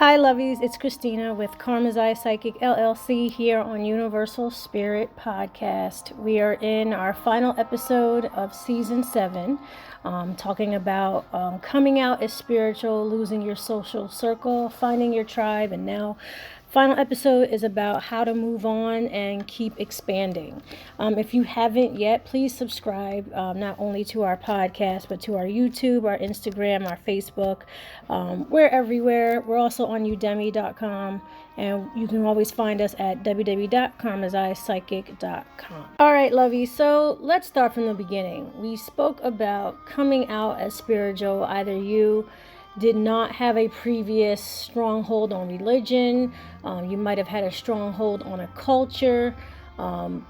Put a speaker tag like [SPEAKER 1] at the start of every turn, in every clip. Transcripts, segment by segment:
[SPEAKER 1] Hi, lovies. It's Christina with Karma's Eye Psychic LLC here on Universal Spirit Podcast. We are in our final episode of Season 7, talking about coming out as spiritual, losing your social circle, finding your tribe, and now final episode is about how to move on and keep expanding. If you haven't yet, please subscribe not only to our podcast, but to our YouTube, our Instagram, our Facebook. We're everywhere. We're also on udemy.com, and you can always find us at www.karmaseyepsychic.com. All right, lovey. So let's start from the beginning. We spoke about coming out as spiritual. Either you did not have a previous stronghold on religion. You might have had a stronghold on a culture. And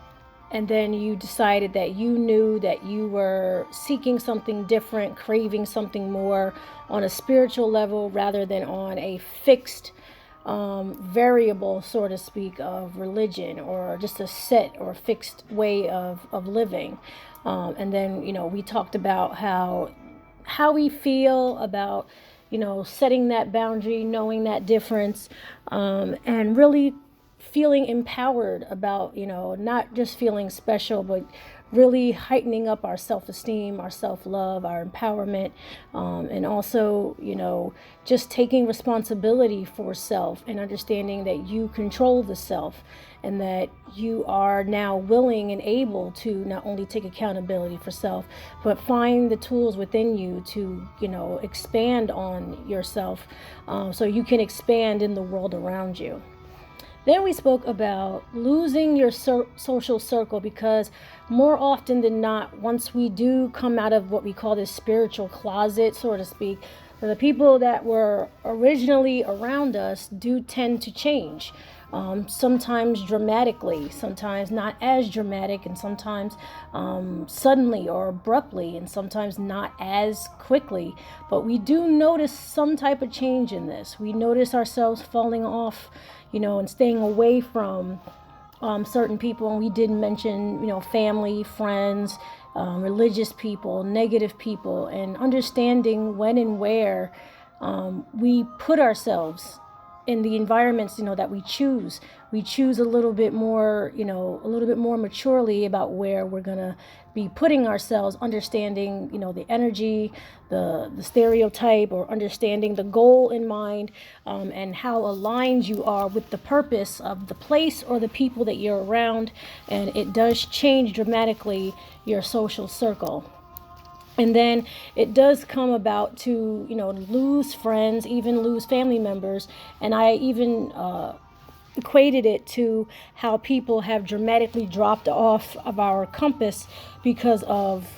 [SPEAKER 1] then you decided that you knew that you were seeking something different, craving something more on a spiritual level rather than on a fixed variable, so to speak, of religion or just a set or fixed way of living. And then, we talked about how we feel about setting that boundary, knowing that difference, and really feeling empowered about, not just feeling special, but really heightening up our self-esteem, our self-love, our empowerment, and also, just taking responsibility for self and understanding that you control the self and that you are now willing and able to not only take accountability for self, but find the tools within you to, expand on yourself so you can expand in the world around you. Then we spoke about losing your social circle, because more often than not, once we do come out of what we call this spiritual closet, so to speak, the people that were originally around us do tend to change. Sometimes dramatically, sometimes not as dramatic, and sometimes suddenly or abruptly, and sometimes not as quickly. But we do notice some type of change in this. We notice ourselves falling off, and staying away from certain people. And we did mention, family, friends, religious people, negative people, and understanding when and where we put ourselves in the environments, that we choose. We choose a little bit more, maturely about where we're going to be putting ourselves, understanding, the energy, the stereotype, or understanding the goal in mind, and how aligned you are with the purpose of the place or the people that you're around. And it does change dramatically your social circle. And then it does come about to, lose friends, even lose family members. And I even equated it to how people have dramatically dropped off of our compass because of,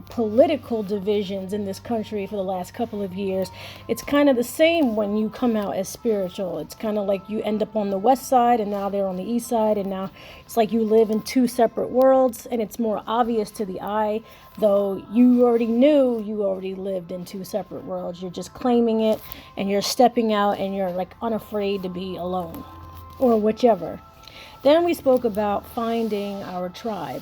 [SPEAKER 1] political divisions in this country for the last couple of years. It's kind of the same when you come out as spiritual. It's kind of like you end up on the west side and now they're on the east side, and now it's like you live in two separate worlds, and it's more obvious to the eye, though you already knew you already lived in two separate worlds. You're just claiming it, and you're stepping out, and you're like unafraid to be alone, or whichever. Then we spoke about finding our tribe,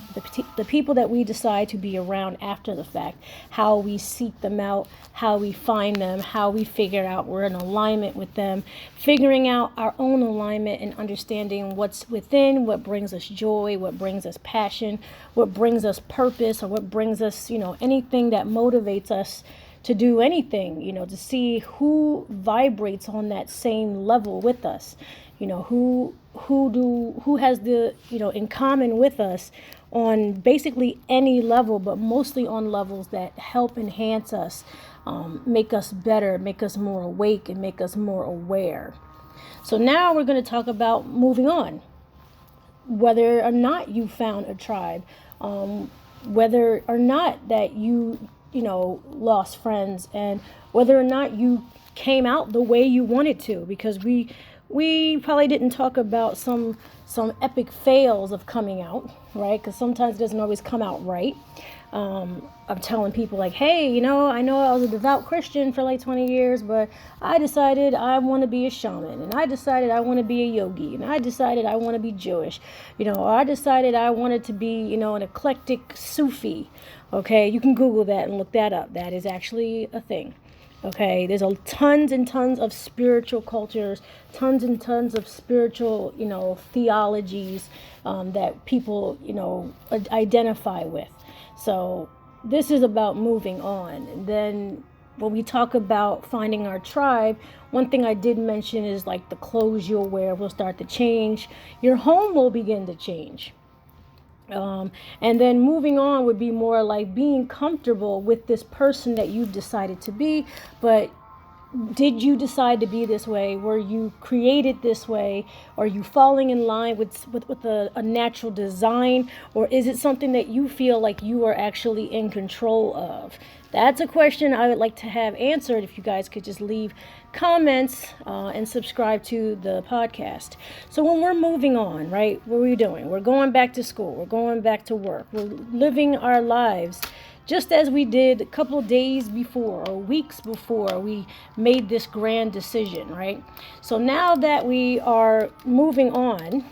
[SPEAKER 1] the people that we decide to be around after the fact, how we seek them out, how we find them, how we figure out we're in alignment with them, figuring out our own alignment and understanding what's within, what brings us joy, what brings us passion, what brings us purpose, or what brings us, anything that motivates us to do anything, to see who vibrates on that same level with us, who has the, in common with us on basically any level, but mostly on levels that help enhance us, make us better, make us more awake, and make us more aware. So now we're going to talk about moving on. Whether or not you found a tribe, whether or not that you lost friends, and whether or not you came out the way you wanted to, because we probably didn't talk about some epic fails of coming out, right? Because sometimes it doesn't always come out right. Of telling people like, hey, I know I was a devout Christian for like 20 years, but I decided I want to be a shaman, and I decided I want to be a yogi, and I decided I want to be Jewish, or I decided I wanted to be, an eclectic Sufi. Okay, you can Google that and look that up. That is actually a thing. Okay, there's tons and tons of spiritual cultures, tons and tons of spiritual, theologies that people, identify with. So this is about moving on. And then when we talk about finding our tribe, one thing I did mention is like the clothes you'll wear will start to change. Your home will begin to change. And then moving on would be more like being comfortable with this person that you've decided to be. But did you decide to be this way? Were you created this way? Are you falling in line with a natural design? Or is it something that you feel like you are actually in control of? That's a question I would like to have answered. If you guys could just leave comments and subscribe to the podcast. So when we're moving on, right, what are we doing? We're going back to school. We're going back to work. We're living our lives just as we did a couple of days before or weeks before we made this grand decision, right? So now that we are moving on,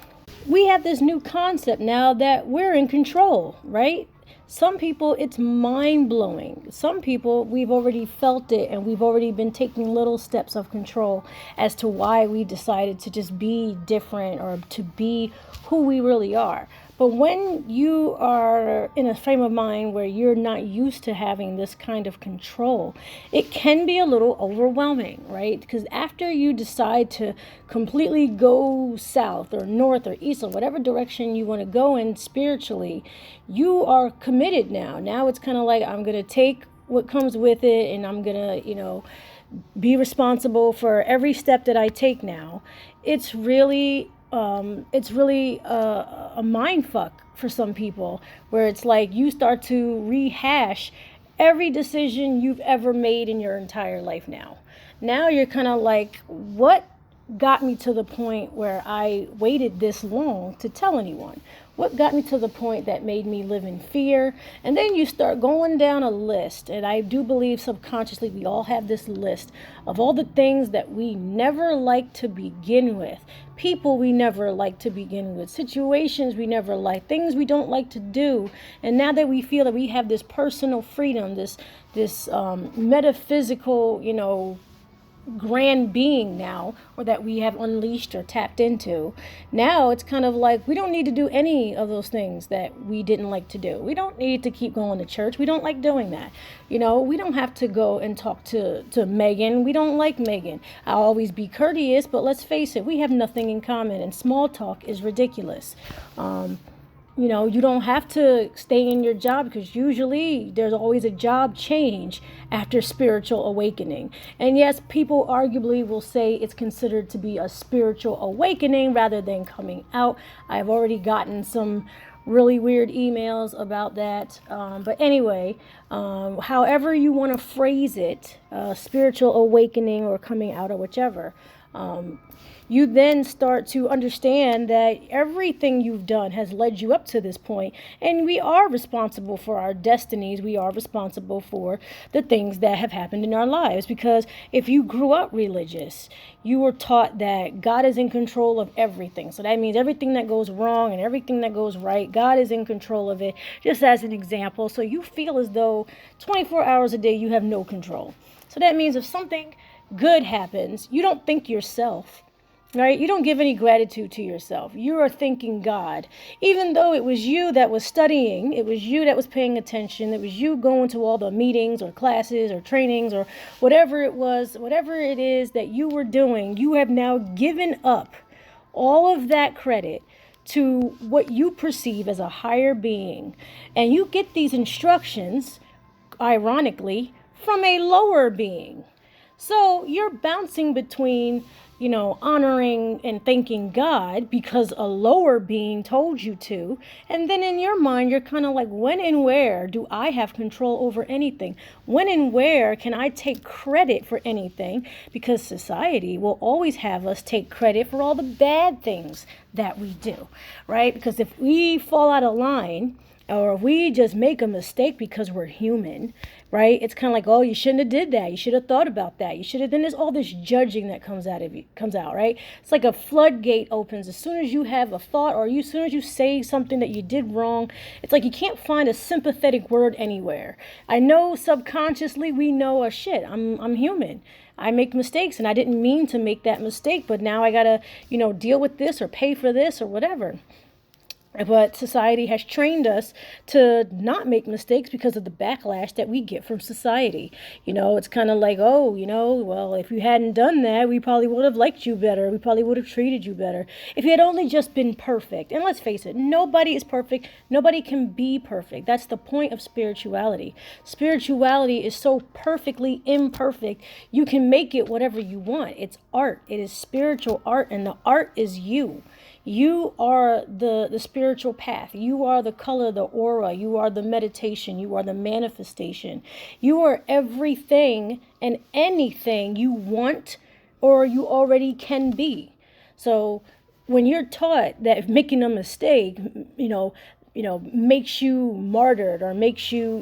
[SPEAKER 1] we have this new concept now that we're in control, right? Some people, it's mind-blowing. Some people, we've already felt it and we've already been taking little steps of control as to why we decided to just be different or to be who we really are. But when you are in a frame of mind where you're not used to having this kind of control, it can be a little overwhelming, right? Because after you decide to completely go south or north or east or whatever direction you want to go in spiritually, you are committed now. Now it's kind of like, I'm going to take what comes with it and I'm going to, be responsible for every step that I take now. It's really a mind fuck for some people, where it's like you start to rehash every decision you've ever made in your entire life now. Now you're kind of like, what got me to the point where I waited this long to tell anyone? What got me to the point that made me live in fear? And then you start going down a list. And I do believe subconsciously we all have this list of all the things that we never liked to begin with. People we never liked to begin with. Situations we never liked. Things we don't like to do. And now that we feel that we have this personal freedom, this metaphysical, grand being now, or that we have unleashed or tapped into, now it's kind of like we don't need to do any of those things that we didn't like to do. We don't need to keep going to church. We don't like doing that. We don't have to go and talk to Megan. We don't like Megan. I'll always be courteous, but let's face it, we have nothing in common, and small talk is ridiculous. You don't have to stay in your job, because usually there's always a job change after spiritual awakening. And yes, people arguably will say it's considered to be a spiritual awakening rather than coming out. I've already gotten some really weird emails about that. But anyway, however you want to phrase it, spiritual awakening or coming out or whichever, you then start to understand that everything you've done has led you up to this point, and we are responsible for our destinies. We are responsible for the things that have happened in our lives, because if you grew up religious, you were taught that God is in control of everything. So that means everything that goes wrong and everything that goes right, God is in control of it, just as an example. So you feel as though 24 hours a day you have no control. So that means if something good happens, you don't think yourself. Right? You don't give any gratitude to yourself. You are thanking God. Even though it was you that was studying, it was you that was paying attention, it was you going to all the meetings or classes or trainings or whatever it was, whatever it is that you were doing, you have now given up all of that credit to what you perceive as a higher being. And you get these instructions, ironically, from a lower being. So you're bouncing between honoring and thanking God because a lower being told you to. And then in your mind, you're kind of like, when and where do I have control over anything? When and where can I take credit for anything? Because society will always have us take credit for all the bad things that we do, right? Because if we fall out of line or we just make a mistake because we're human, right? It's kind of like, oh, you shouldn't have did that. You should have thought about that. You should have. Then there's all this judging that comes out, right? It's like a floodgate opens as soon as you have a thought, or as soon as you say something that you did wrong. It's like you can't find a sympathetic word anywhere. I know subconsciously we know, shit, I'm human. I make mistakes, and I didn't mean to make that mistake, but now I gotta, deal with this or pay for this or whatever. But society has trained us to not make mistakes because of the backlash that we get from society. It's kind of like, oh, well, if you hadn't done that, we probably would have liked you better. We probably would have treated you better. If you had only just been perfect. And let's face it, nobody is perfect. Nobody can be perfect. That's the point of spirituality. Spirituality is so perfectly imperfect, you can make it whatever you want. It's art. It is spiritual art, and the art is you. You are the spiritual path. You are the color, the aura. You are the meditation. You are the manifestation. You are everything and anything you want or you already can be. So when you're taught that making a mistake, makes you martyred or makes you,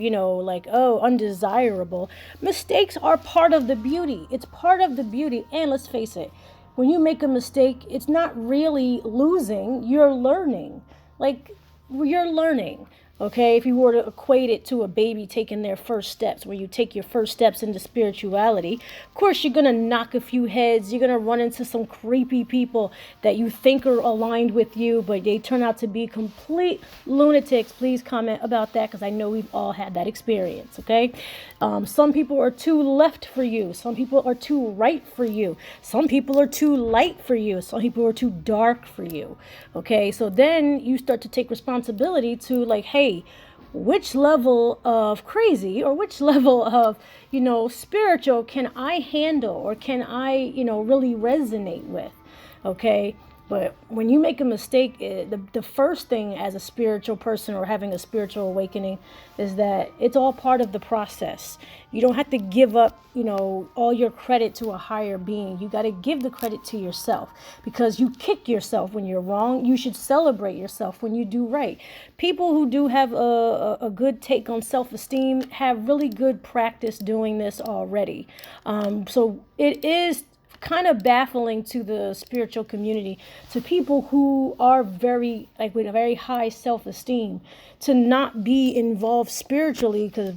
[SPEAKER 1] undesirable, mistakes are part of the beauty. It's part of the beauty. And let's face it, when you make a mistake, it's not really losing, you're learning. You're learning. Okay, if you were to equate it to a baby taking their first steps, where you take your first steps into spirituality, of course you're going to knock a few heads. You're going to run into some creepy people that you think are aligned with you, but they turn out to be complete lunatics. Please comment about that, because I know we've all had that experience, okay? Some people are too left for you. Some people are too right for you. Some people are too light for you. Some people are too dark for you, okay? So then you start to take responsibility to hey, which level of crazy or which level of, spiritual can I handle, or can I, really resonate with? Okay. But when you make a mistake, the first thing as a spiritual person or having a spiritual awakening is that it's all part of the process. You don't have to give up, all your credit to a higher being. You got to give the credit to yourself, because you kick yourself when you're wrong. You should celebrate yourself when you do right. People who do have a good take on self-esteem have really good practice doing this already. So it is kind of baffling to the spiritual community, to people who are very with a very high self-esteem, to not be involved spiritually, because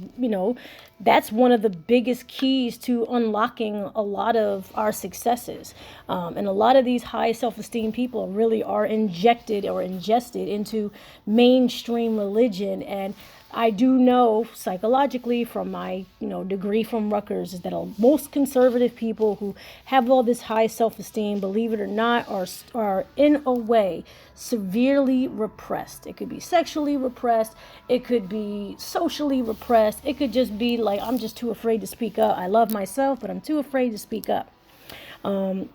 [SPEAKER 1] that's one of the biggest keys to unlocking a lot of our successes. And a lot of these high self-esteem people really are injected or ingested into mainstream religion. And I do know psychologically from my, degree from Rutgers, is that most conservative people who have all this high self-esteem, believe it or not, are in a way severely repressed. It could be sexually repressed. It could be socially repressed. It could just be I'm just too afraid to speak up. I love myself, but I'm too afraid to speak up.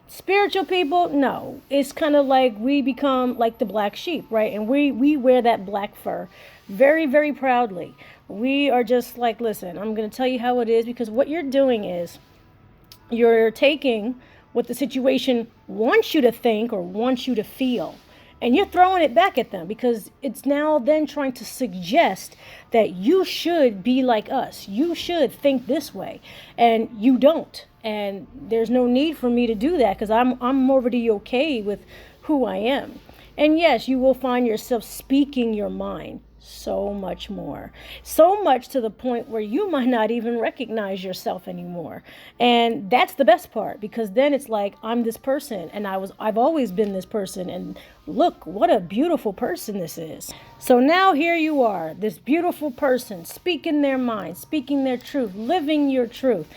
[SPEAKER 1] Spiritual people, no. It's kind of like we become like the black sheep, right? And we wear that black fur very, very proudly. We are just listen, I'm going to tell you how it is, because what you're doing is you're taking what the situation wants you to think or wants you to feel, and you're throwing it back at them, because it's now then trying to suggest that you should be like us. You should think this way, and you don't. And there's no need for me to do that, because I'm already okay with who I am. And yes, you will find yourself speaking your mind so much more, so much to the point where you might not even recognize yourself anymore. And that's the best part, because then it's I'm this person, and I've always been this person, and look what a beautiful person this is. So now here you are, this beautiful person, speaking their mind, speaking their truth, living your truth.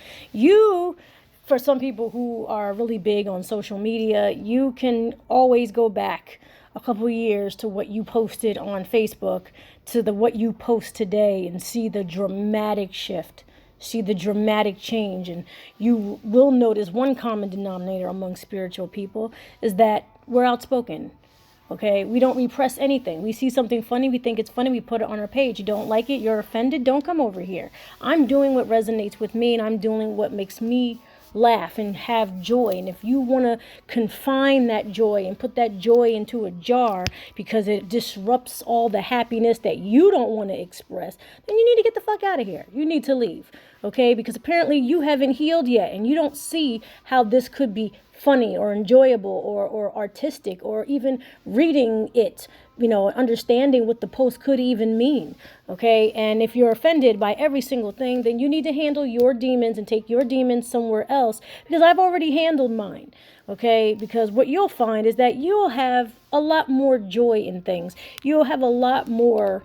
[SPEAKER 1] For some people who are really big on social media, you can always go back a couple years to what you posted on Facebook to what you post today, and see the dramatic shift, see the dramatic change. And you will notice one common denominator among spiritual people is that we're outspoken. Okay, we don't repress anything. We see something funny, we think it's funny, we put it on our page. You don't like it, you're offended, don't come over here. I'm doing what resonates with me, and I'm doing what makes me laugh and have joy. And if you want to confine that joy and put that joy into a jar because it disrupts all the happiness that you don't want to express, then you need to get the fuck out of here. You need to leave. Okay? Because apparently you haven't healed yet and you don't see how this could be funny or enjoyable or artistic, or even reading it, understanding what the post could even mean. Okay. And if you're offended by every single thing, then you need to handle your demons and take your demons somewhere else, because I've already handled mine. Okay. Because what you'll find is that you'll have a lot more joy in things. You'll have a lot more,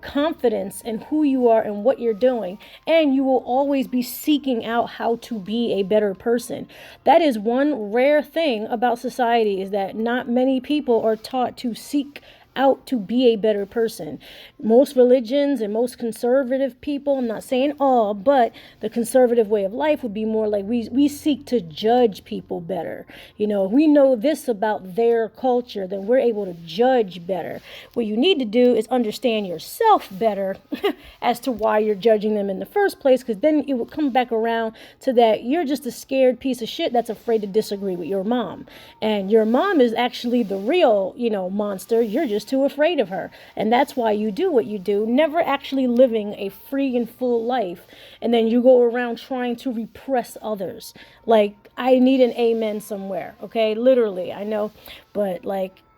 [SPEAKER 1] confidence in who you are and what you're doing. And you will always be seeking out how to be a better person. That is one rare thing about society, is that not many people are taught to seek out to be a better person. Most religions and most conservative people, I'm not saying all, but the conservative way of life would be more like we seek to judge people better. We know this about their culture, then we're able to judge better. What you need to do is understand yourself better as to why you're judging them in the first place, because then it will come back around to that you're just a scared piece of shit that's afraid to disagree with your mom. And your mom is actually the real, monster. You're just too afraid of her. And that's why you do what you do, never actually living a free and full life. And then you go around trying to repress others. Like, I need an amen somewhere. Okay. Literally, I know, but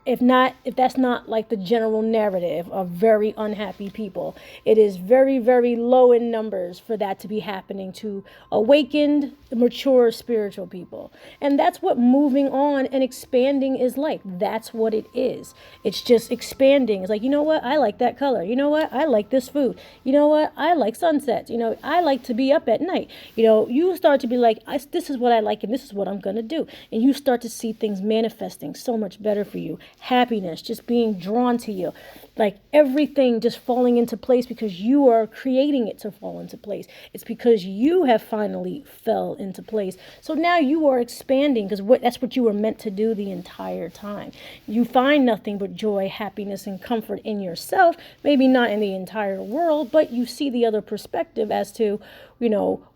[SPEAKER 1] if that's not like the general narrative of very unhappy people, it is very, very low in numbers for that to be happening to awakened, mature spiritual people. And that's what moving on and expanding is like. That's what it is. It's just expanding. It's like, you know what? I like that color. You know what? I like this food. You know what? I like sunsets. I like to be up at night. You start to be like, this is what I like and this is what I'm going to do. And you start to see things manifesting so much better for you. Happiness just being drawn to you, like everything just falling into place because you are creating it to fall into place. It's because you have finally fell into place. So now you are expanding, because that's what you were meant to do the entire time. You find nothing but joy, happiness, and comfort in yourself. Maybe not in the entire world, but you see the other perspective as to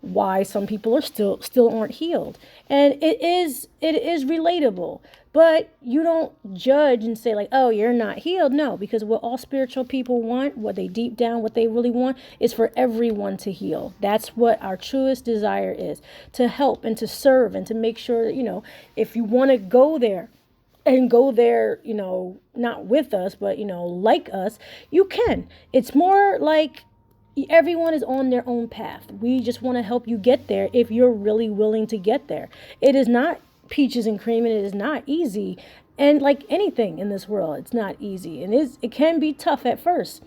[SPEAKER 1] why some people are still aren't healed. And it is relatable. But you don't judge and say like, oh, you're not healed. No, because what all spiritual people want, what they deep down, what they really want is for everyone to heal. That's what our truest desire is, to help and to serve and to make sure that, if you want to go there, not with us, but, like us, you can. It's more like everyone is on their own path. We just want to help you get there if you're really willing to get there. It is not peaches and cream, and it is not easy. And like anything in this world, it's not easy. And it can be tough at first.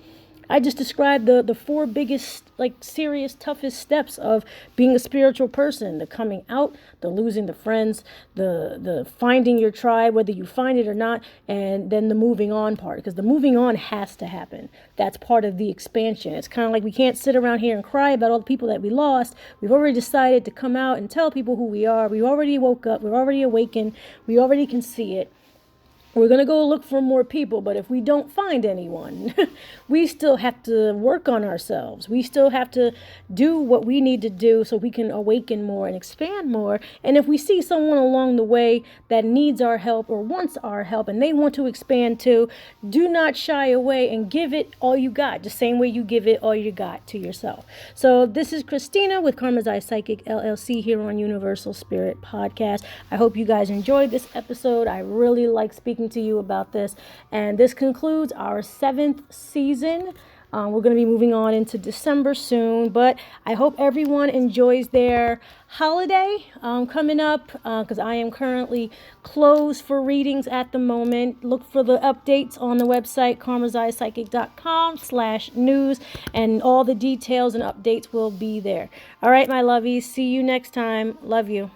[SPEAKER 1] I just described the four biggest, serious, toughest steps of being a spiritual person: the coming out, the losing the friends, the finding your tribe, whether you find it or not, and then the moving on part, because the moving on has to happen. That's part of the expansion. It's kind of like we can't sit around here and cry about all the people that we lost. We've already decided to come out and tell people who we are. We already woke up. We're already awakened. We already can see it. We're going to go look for more people, but if we don't find anyone, we still have to work on ourselves. We still have to do what we need to do so we can awaken more and expand more. And if we see someone along the way that needs our help or wants our help and they want to expand too, do not shy away and give it all you got, the same way you give it all you got to yourself. So this is Christina with Karma's Eye Psychic LLC here on Universal Spirit Podcast. I hope you guys enjoyed this episode. I really like speaking to you about this, and this concludes our 7th season. We're going to be moving on into December soon, but I hope everyone enjoys their holiday coming up, because I am currently closed for readings at the moment. Look for the updates on the website karmaseyepsychic.com/news, and all the details and updates will be there. All right, my lovies, see you next time. Love you.